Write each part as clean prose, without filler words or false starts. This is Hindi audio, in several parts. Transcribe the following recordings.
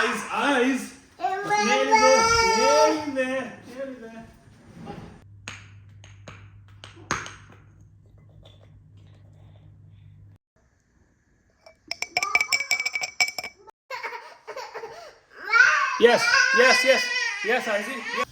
Eyes. Nearly there. Yes, I see. Yes.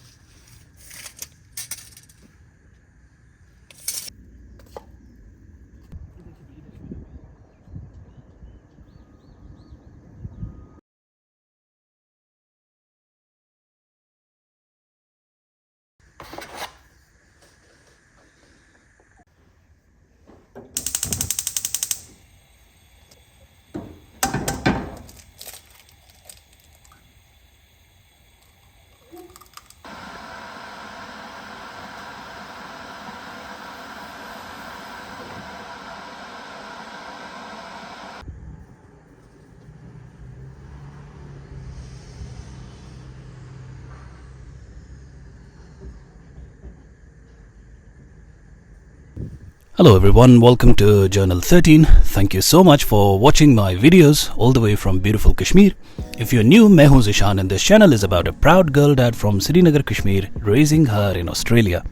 Hello everyone, welcome to Journal 13. Thank you so much for watching my videos all the way from beautiful Kashmir. If you're new, मैं हूं Zishan and this channel is about a proud girl dad from Srinagar, Kashmir, raising her in Australia.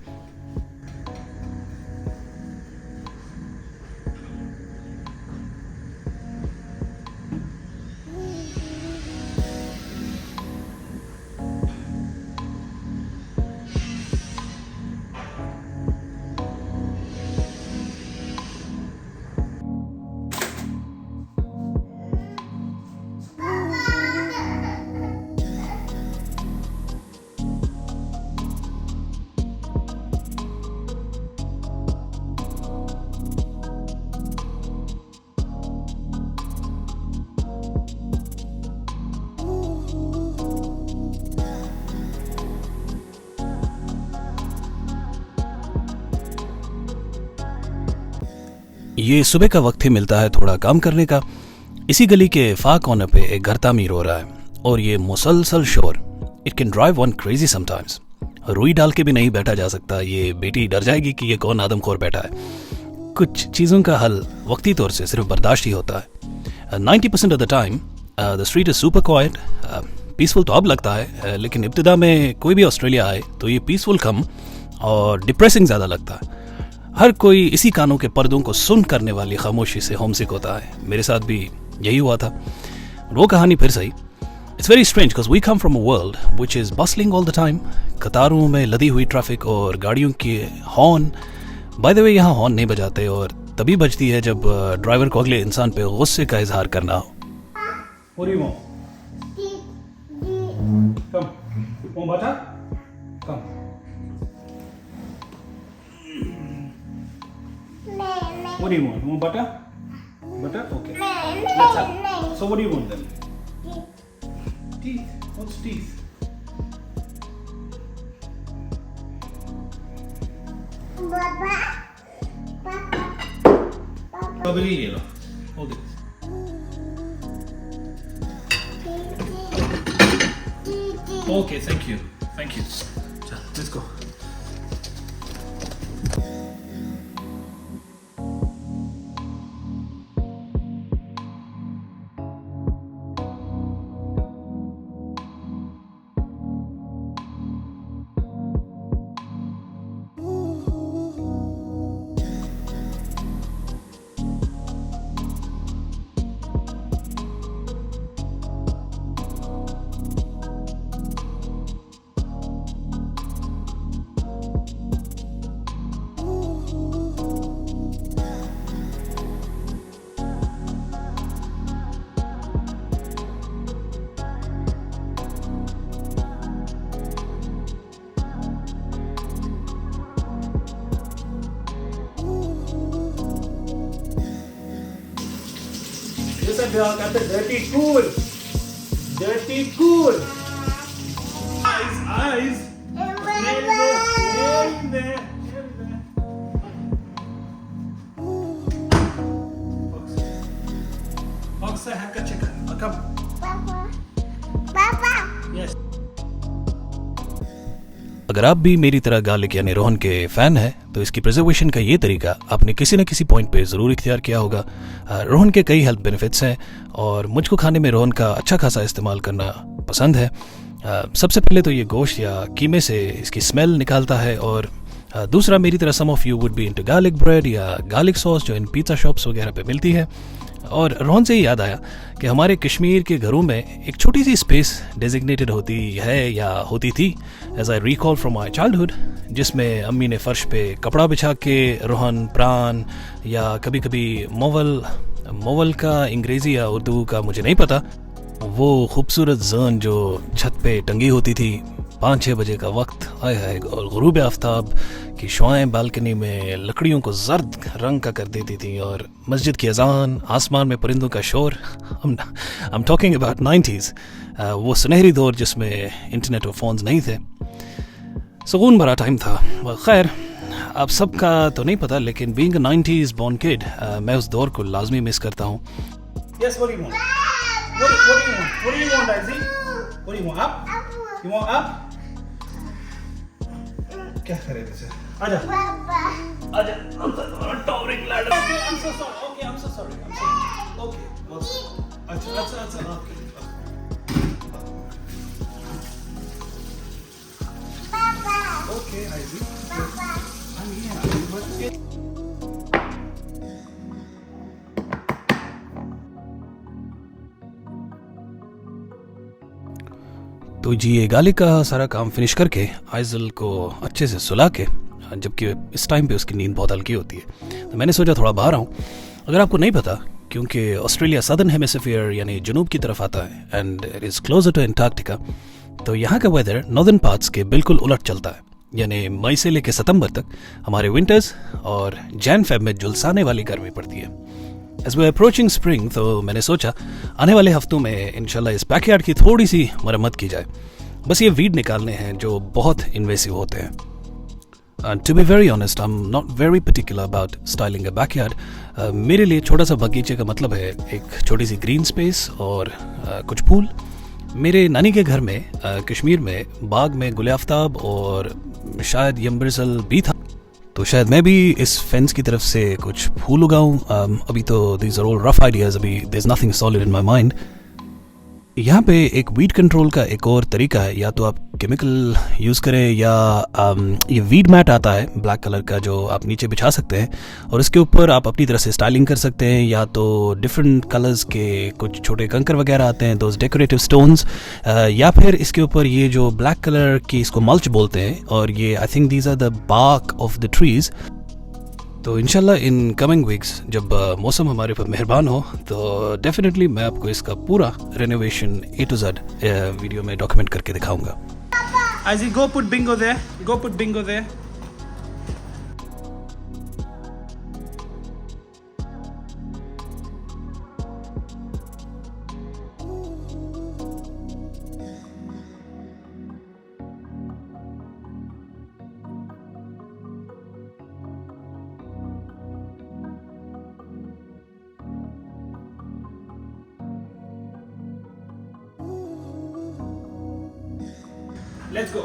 ये सुबह का वक्त ही मिलता है थोड़ा काम करने का। इसी गली के फा कोने पे एक घर तामीर हो रहा है और ये मुसलसल शोर, it can drive one crazy sometimes. रुई डाल के भी नहीं बैठा जा सकता, ये बेटी डर जाएगी कि ये कौन आदमखोर बैठा है। कुछ चीज़ों का हल वक्ती तौर से सिर्फ बर्दाश्त ही होता है। 90% of the time the street is super quite, peaceful तो अब लगता है, लेकिन इब्तिदा में कोई भी ऑस्ट्रेलिया आए तो ये पीसफुल कम और डिप्रेसिंग ज़्यादा लगता है। हर कोई इसी कानों के पर्दों को सुन करने वाली खामोशी से होमसिक होता है। मेरे साथ भी यही हुआ था। वो कहानी फिर सही। It's very strange because we come from a world which is bustling all the time. कतारों में लदी हुई ट्रैफिक और गाड़ियों के हॉर्न। बाय द वे यहाँ हॉर्न नहीं बजाते और तभी बजती है जब ड्राइवर को अगले इंसान पे गुस्से का इजहार करना हो। What do you want? You want butter? Butter? Okay. Let's have. So what do you want then? Teeth. What's teeth? Strawberry yellow. Hold it. Okay, thank you. Let's go. Got the dirty cool. Eyes. Nearly there. Fox, say hack a chicken. Come. Papa. Yes. अगर आप भी मेरी तरह गालिक यानी रोहन के फैन हैं तो इसकी प्रिजर्वेशन का ये तरीका आपने किसी न किसी पॉइंट पे ज़रूर इख्तियार किया होगा। रोहन के कई हेल्थ बेनिफिट्स हैं और मुझको खाने में रोहन का अच्छा खासा इस्तेमाल करना पसंद है। सबसे पहले तो ये गोश्त या कीमे से इसकी स्मेल निकालता है, और दूसरा मेरी तरह some of you would be into garlic bread या गार्लिक सॉस जो इन पिज़्ज़ा शॉप्स वगैरह पे मिलती है। और रोहन से ही याद आया कि हमारे कश्मीर के घरों में एक छोटी सी स्पेस डेजिग्नेटेड होती है या होती थी, as I recall from my childhood, जिसमें अम्मी ने फर्श पे कपड़ा बिछा के रोहन, प्रान या कभी कभी मोवल का अंग्रेज़ी या उर्दू का मुझे नहीं पता, वो खूबसूरत जर्न जो छत पे टंगी होती थी 5-6 बजे का वक्त, आए हाय, और गुरूब आफ्ताब की शुआएं बालकनी में लकड़ियों को जर्द रंग का कर देती थी, और मस्जिद की अजान, आसमान में परिंदों का शोर। I am talking about 90s, वो सुनहरी दौर जिसमें इंटरनेट और फोन्स नहीं थे। सुकून भरा टाइम था। खैर, अब सबका तो नहीं पता, लेकिन being a 90s born kid, मैं उस दौर को लाजमी मिस करता हूँ। Yes, what do you want? What do you want? What do you want, Izzy? What do you want? Up? You want up? क्या करे तुझे? आजा। आजा। Towering ladder. Okay, I'm so sorry. Okay, I'm so sorry. I'm sorry. Okay, बस। अच्छा, okay. Okay, Izzy. I'm here. तो जी, ये गालिक का सारा काम फिनिश करके आइजल को अच्छे से सुला के, जबकि इस टाइम पे उसकी नींद बहुत हल्की होती है, तो मैंने सोचा थोड़ा बाहर आऊँ। अगर आपको नहीं पता, क्योंकि ऑस्ट्रेलिया सदर्न हेमिस्फीयर यानी जनूब की तरफ आता है, and it is closer to Antarctica, तो यहाँ का वेदर नॉर्दर्न पार्ट्स के बिल्कुल उलट चलता है। यानी मई से लेकर सितंबर तक हमारे विंटर्स, और जैन फेब में झुलसाने वाली गर्मी पड़ती है। As we're approaching spring, तो मैंने सोचा आने वाले हफ्तों में इंशाल्लाह इस बैकयार्ड की थोड़ी सी मरम्मत की जाए। बस ये वीड निकालने हैं जो बहुत इन्वेसिव होते हैं। To be very honest, I'm not very particular about styling a backyard. मेरे लिए छोटा सा बगीचे का मतलब है एक छोटी सी ग्रीन स्पेस और कुछ फूल। मेरे नानी के घर में कश्मीर में बाग में गुल आफ्ताब और शायद यम्बरसल भी था, तो शायद मैं भी इस फेंस की तरफ से कुछ फूल उगाऊं। अभी तो these are all rough ideas, अभी there is nothing solid in my mind. यहाँ पे एक वीड कंट्रोल का एक और तरीका है, या तो आप केमिकल यूज़ करें या ये वीड मैट आता है ब्लैक कलर का जो आप नीचे बिछा सकते हैं, और इसके ऊपर आप अपनी तरह से स्टाइलिंग कर सकते हैं, या तो डिफरेंट कलर्स के कुछ छोटे कंकर वगैरह आते हैं, दोज डेकोरेटिव स्टोन्स, या फिर इसके ऊपर ये जो ब्लैक कलर की इसको मल्च बोलते हैं, और ये I think these are the bark of the trees. तो इंशाल्लाह इन कमिंग वीक्स जब मौसम हमारे पर मेहरबान हो, तो डेफिनेटली मैं आपको इसका पूरा renovation A to Z video में डॉक्यूमेंट करके दिखाऊंगा। Izzy, go put bingo there. Go put bingo there. Let's go.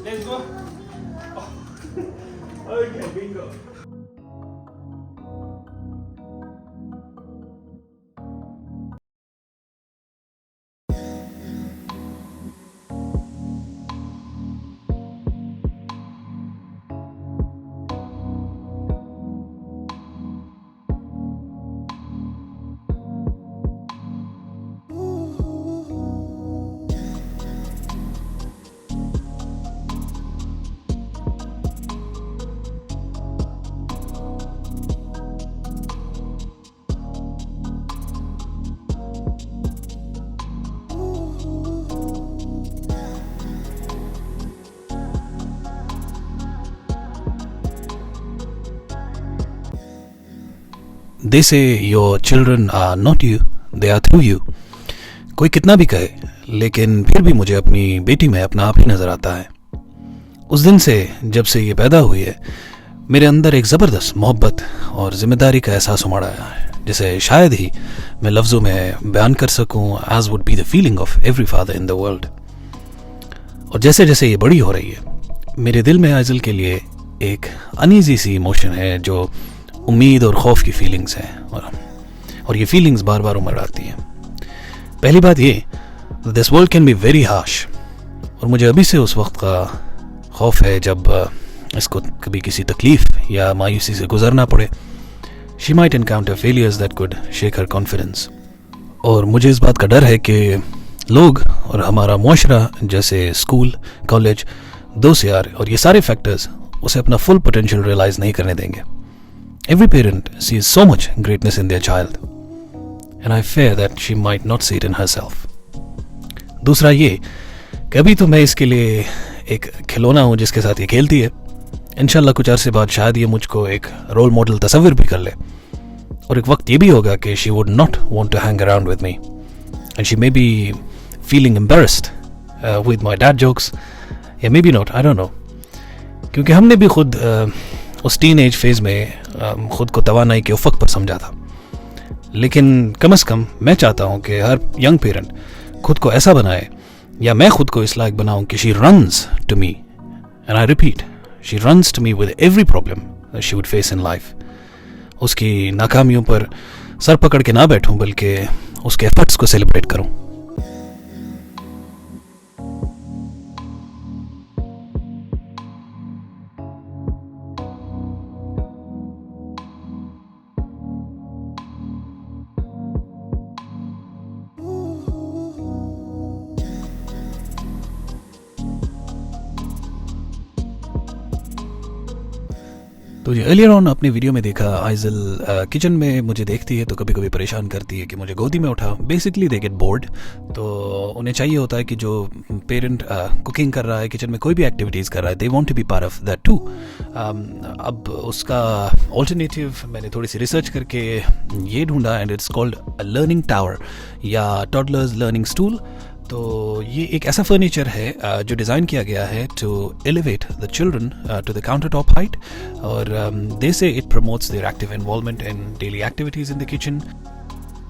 Let's go. Oh. Okay, bingo. They say your children are not you, they are through you. कोई कितना भी कहे, लेकिन फिर भी मुझे अपनी बेटी में अपना आप ही नज़र आता है। उस दिन से जब से ये पैदा हुई है, मेरे अंदर एक ज़बरदस्त मोहब्बत और ज़िम्मेदारी का एहसास उमड़ा है, जिसे शायद ही मैं लफ्ज़ों में बयान कर सकूं, as would be the feeling of every father in the world. और जैसे जैसे ये बड़ी हो रही है, मेरे दिल में आइज़ल के लिए एक अनईजी सी इमोशन है जो उम्मीद और खौफ की फीलिंग्स हैं, और ये फीलिंग्स बार बार उमड़ आती हैं। पहली बात ये, this world can be very harsh, और मुझे अभी से उस वक्त का खौफ है जब इसको कभी किसी तकलीफ या मायूसी से गुजरना पड़े। She might encounter failures that could shake her confidence, और मुझे इस बात का डर है कि लोग और हमारा मुआशरा, जैसे स्कूल, कॉलेज, दोस्त यार और ये सारे फैक्टर्स उसे अपना फुल पोटेंशियल रियलाइज नहीं करने देंगे। Every parent sees so much greatness in their child and I fear that she might not see it in herself. दूसरा ये, कभी तो मैं इसके लिए एक खिलौना हूँ जिसके साथ ये खेलती है। इंशाल्लाह कुछ अरसे बाद शायद ये मुझको एक रोल मॉडल तस्वीर भी कर ले, और एक वक्त ये भी होगा कि she would not want to hang around with me and she may be feeling embarrassed with my dad jokes, या maybe not, I don't know. क्योंकि हमने भी खुद उस टीन एज फेज में खुद को तवानाई के उफक पर समझा था, लेकिन कम से कम मैं चाहता हूँ कि हर यंग पेरेंट खुद को ऐसा बनाए, या मैं खुद को इस लायक बनाऊँ कि she runs to me, and I repeat, she runs to me with every problem she would face in life. उसकी नाकामियों पर सर पकड़ के ना बैठूं, बल्कि उसके एफर्ट्स को सेलिब्रेट करूं। तो जी अर्लियर ऑन अपने वीडियो में देखा, आइजल किचन में मुझे देखती है तो कभी कभी परेशान करती है कि मुझे गोदी में उठा। बेसिकली दे गेट बोर्ड, तो उन्हें चाहिए होता है कि जो पेरेंट कुकिंग कर रहा है, किचन में कोई भी एक्टिविटीज़ कर रहा है, they want to be part of that too. अब उसका ऑल्टरनेटिव मैंने थोड़ी सी रिसर्च करके ये ढूंढा, and it's called a learning tower या टॉडलर्स लर्निंग स्टूल। तो ये एक ऐसा फर्नीचर है जो डिज़ाइन किया गया है to elevate the children to the countertop height, और they say it promotes their active involvement in daily activities in the kitchen.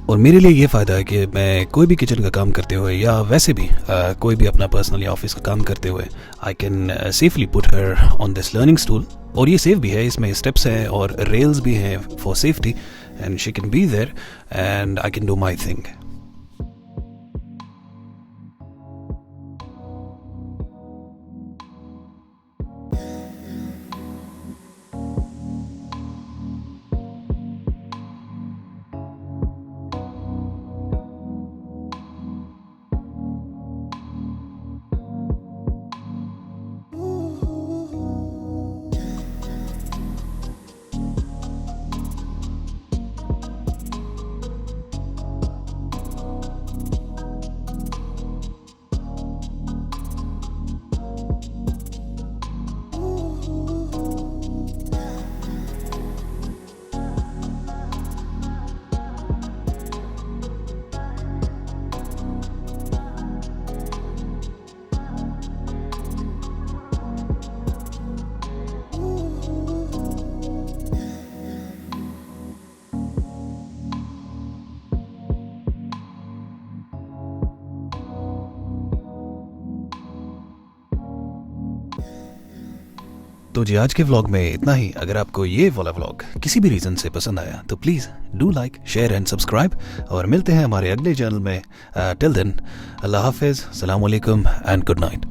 और मेरे लिए ये फ़ायदा है कि मैं कोई भी किचन का काम करते हुए, या वैसे भी कोई भी अपना पर्सनल या ऑफिस का काम करते हुए, I can safely put her on this learning stool. और ये सेफ भी है, इसमें स्टेप्स हैं और रेल्स भी हैं for safety, and she can be there and I can do my thing. तो जी आज के व्लॉग में इतना ही। अगर आपको ये वाला व्लॉग किसी भी रीज़न से पसंद आया तो please do like, share and subscribe, और मिलते हैं हमारे अगले चैनल में। टिल देन, अल्लाह हाफिज़, अस्सलाम वालेकुम एंड गुड नाइट।